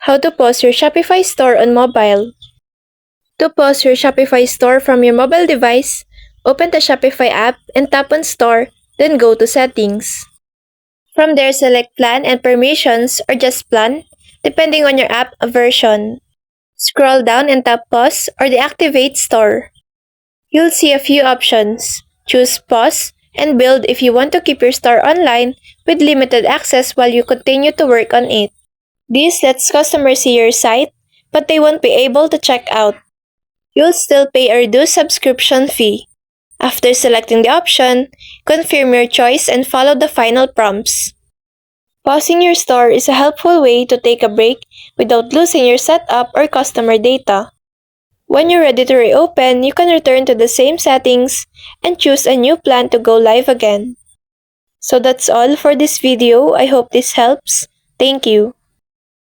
How to pause your Shopify store on mobile. To pause your Shopify store from your mobile device, open the Shopify app and tap on Store, then go to Settings. From there, select Plan and Permissions or just Plan, depending on your app version. Scroll down and tap Pause or Deactivate Store. You'll see a few options. Choose Pause and Build if you want to keep your store online with limited access while you continue to work on it. This lets customers see your site, but they won't be able to check out. You'll still pay a reduced subscription fee. After selecting the option, confirm your choice and follow the final prompts. Pausing your store is a helpful way to take a break without losing your setup or customer data. When you're ready to reopen, you can return to the same settings and choose a new plan to go live again. So that's all for this video. I hope this helps. Thank you.